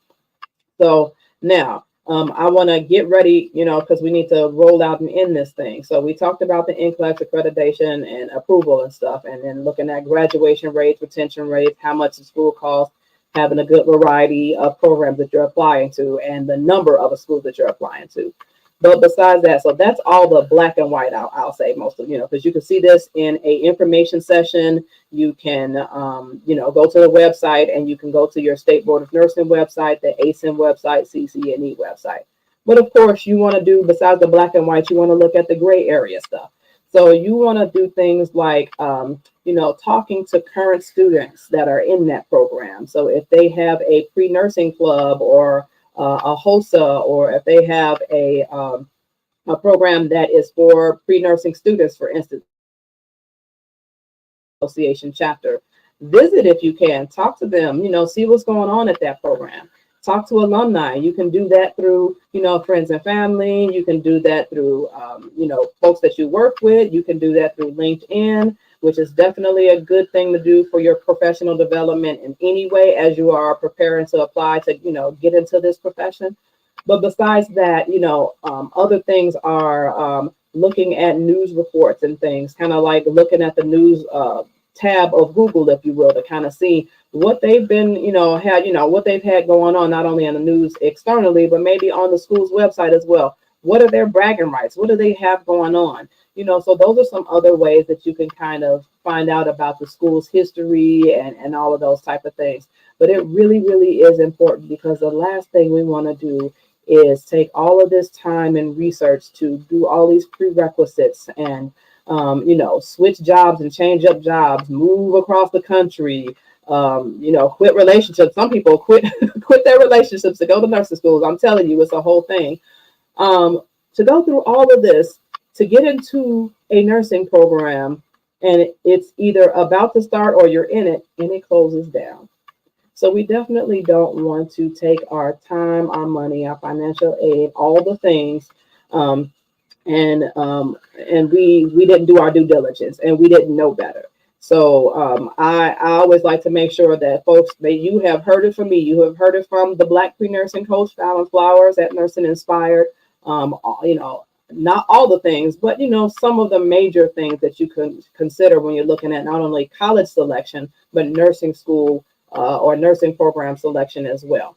Speaker 1: So now I want to get ready, because we need to roll out and end this thing. So we talked about the NCLEX accreditation and approval and stuff, and then looking at graduation rates, retention rates, how much the school costs, having a good variety of programs that you're applying to, and the number of schools that you're applying to. But besides that, so that's all the black and white, I'll say, most of, because you can see this in a information session. You can, go to the website, and you can go to your State Board of Nursing website, the ASIN website, CCNE website. But of course, you want to do, besides the black and white, you want to look at the gray area stuff. So you want to do things like, talking to current students that are in that program. So if they have a pre-nursing club, or a HOSA, or if they have a program that is for pre-nursing students, for instance, association chapter, visit if you can, talk to them, see what's going on at that program. Talk to alumni. You can do that through, friends and family. You can do that through, folks that you work with. You can do that through LinkedIn, which is definitely a good thing to do for your professional development in any way as you are preparing to apply to, get into this profession. But besides that, other things are looking at news reports and things, kind of like looking at the news tab of Google, if you will, to kind of see what they've been, what they've had going on, not only in the news externally, but maybe on the school's website as well. what are their bragging rights? What do they have going on? So those are some other ways that you can kind of find out about the school's history and all of those type of things. But it really, really is important, because the last thing we want to do is take all of this time and research to do all these prerequisites and, switch jobs and change up jobs, move across the country, quit relationships. Some people quit quit their relationships to go to nursing schools. I'm telling you, it's a whole thing. To go through all of this to get into a nursing program, and it's either about to start or you're in it and it closes down. So we definitely don't want to take our time, our money, our financial aid, all the things, and we didn't do our due diligence and we didn't know better. So I always like to make sure that folks, that you have heard it from me, you have heard it from the Black pre-nursing coach, Fallon Flowers at Nursing Inspired. Not all the things, but some of the major things that you can consider when you're looking at not only college selection, but nursing school or nursing program selection as well.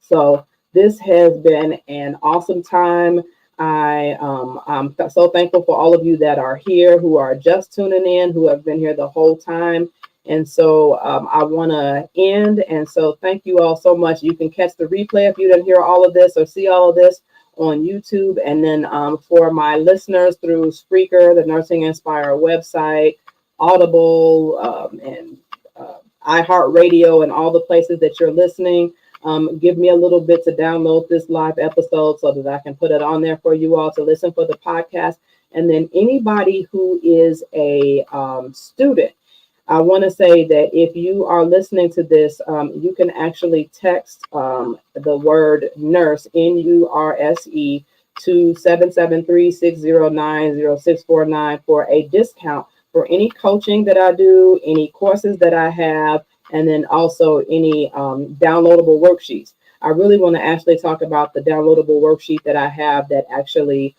Speaker 1: So this has been an awesome time. I'm so thankful for all of you that are here, who are just tuning in, who have been here the whole time. And so I want to end. And so thank you all so much. You can catch the replay if you didn't hear all of this or see all of this on YouTube. And then for my listeners through Spreaker, the Nursing Inspire website, Audible, and iHeartRadio, and all the places that you're listening, give me a little bit to download this live episode so that I can put it on there for you all to listen for the podcast. And then anybody who is a student, I want to say that if you are listening to this, you can actually text the word nurse, NURSE, to 773-609-0649 for a discount for any coaching that I do, any courses that I have, and then also any downloadable worksheets. I really want to actually talk about the downloadable worksheet that I have that actually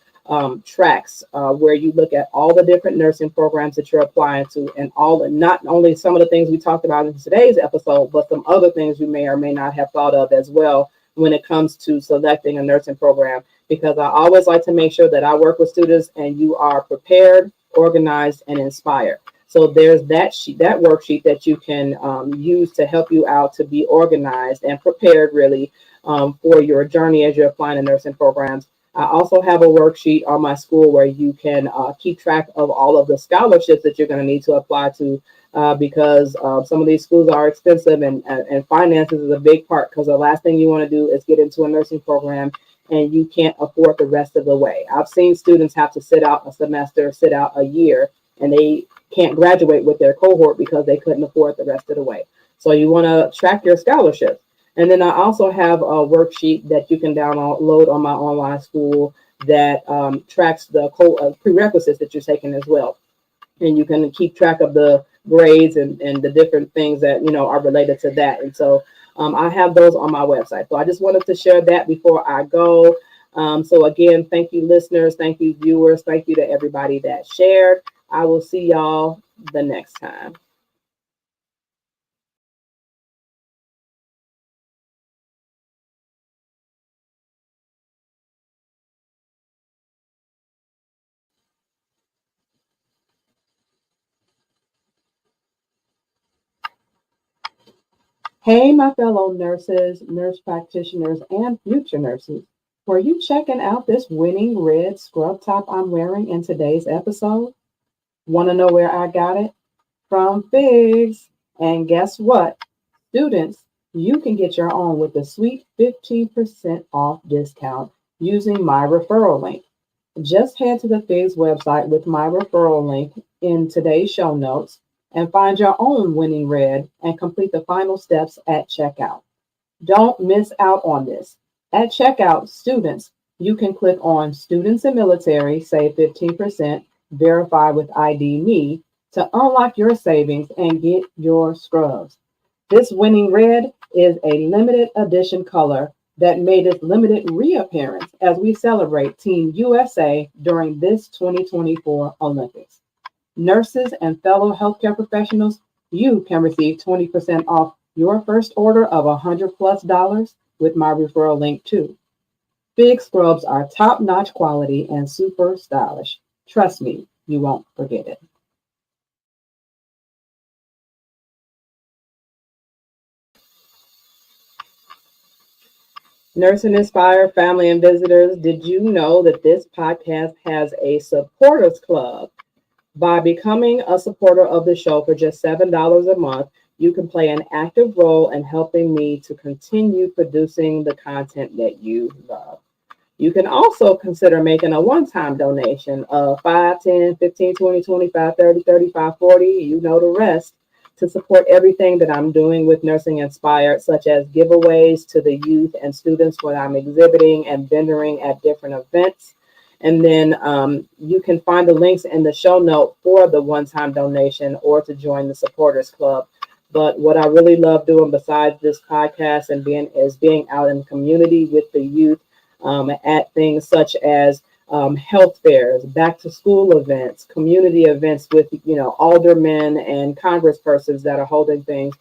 Speaker 1: tracks where you look at all the different nursing programs that you're applying to, and not only some of the things we talked about in today's episode, but some other things you may or may not have thought of as well when it comes to selecting a nursing program, because I always like to make sure that I work with students and you are prepared, organized, and inspired. So there's that worksheet that you can use to help you out to be organized and prepared really for your journey as you're applying to nursing programs. I also have a worksheet on my school where you can keep track of all of the scholarships that you're going to need to apply to, because some of these schools are expensive, and finances is a big part, because the last thing you want to do is get into a nursing program and you can't afford the rest of the way. I've seen students have to sit out a semester, sit out a year, and they can't graduate with their cohort because they couldn't afford the rest of the way. So you want to track your scholarships. And then I also have a worksheet that you can download on my online school that tracks the prerequisites that you're taking as well. And you can keep track of the grades and the different things that, are related to that. And so I have those on my website. So I just wanted to share that before I go. So again, thank you, listeners. Thank you, viewers. Thank you to everybody that shared. I will see y'all the next time. Hey, my fellow nurses, nurse practitioners, and future nurses. Were you checking out this winning red scrub top I'm wearing in today's episode? Want to know where I got it? From Figs. And guess what? Students, you can get your own with a sweet 15% off discount using my referral link. Just head to the Figs website with my referral link in today's show notes and find your own winning red and complete the final steps at checkout. Don't miss out on this. At checkout, students, you can click on Students and Military, save 15%, verify with ID Me to unlock your savings and get your scrubs. This winning red is a limited edition color that made its limited reappearance as we celebrate Team USA during this 2024 Olympics. Nurses and fellow healthcare professionals, you can receive 20% off your first order of $100+ with my referral link too. Big scrubs are top-notch quality and super stylish. Trust me, you won't forget it. Nursing Inspire family and visitors, did you know that this podcast has a supporters club? By becoming a supporter of the show for just $7 a month, you can play an active role in helping me to continue producing the content that you love. You can also consider making a one-time donation of $5, $10, $15, $20, $25, $30, $35, $40, you know the rest, to support everything that I'm doing with Nursing Inspired, such as giveaways to the youth and students when I'm exhibiting and vendoring at different events. And then you can find the links in the show note for the one-time donation or to join the supporters club. But what I really love doing besides this podcast and being out in the community with the youth at things such as health fairs, back to school events, community events with, aldermen and congresspersons that are holding things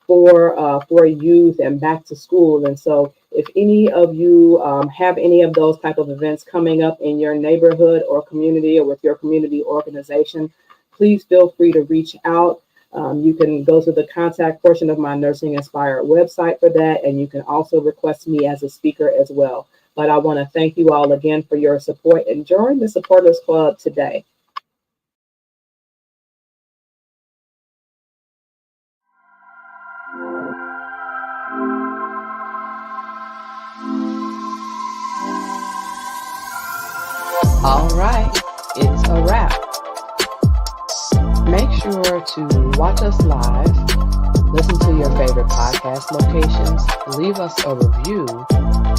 Speaker 1: for youth and back to school. And so if any of you have any of those type of events coming up in your neighborhood or community or with your community organization, please feel free to reach out. You can go to the contact portion of my Nursing Inspired website for that, and you can also request me as a speaker as well. But I want to thank you all again for your support and join the Supporters Club today.
Speaker 3: All right, it's a wrap. Make sure to watch us live, listen to your favorite podcast locations, leave us a review,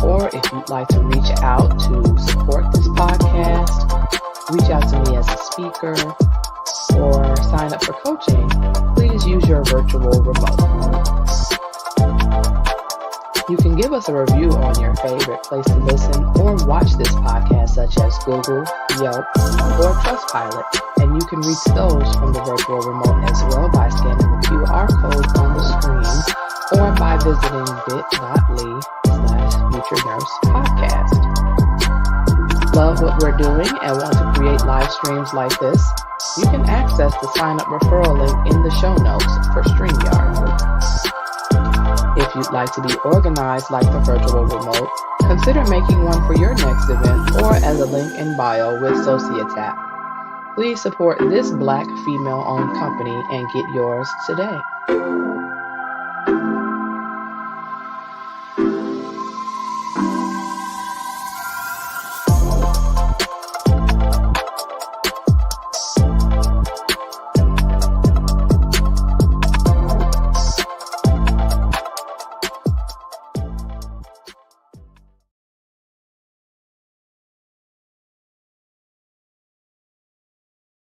Speaker 3: or if you'd like to reach out to support this podcast, reach out to me as a speaker, or sign up for coaching, please use your virtual remote. You can give us a review on your favorite place to listen or watch this podcast, such as Google, Yelp, or Trustpilot, and you can reach those from the virtual remote as well by scanning the QR code on the screen or by visiting bit.ly/Future Nurse Podcast. Love what we're doing and want to create live streams like this? You can access the sign-up referral link in the show notes for StreamYard. If you'd like to be organized like the virtual remote, consider making one for your next event or as a link in bio with Societap. Please support this Black female-owned company and get yours today.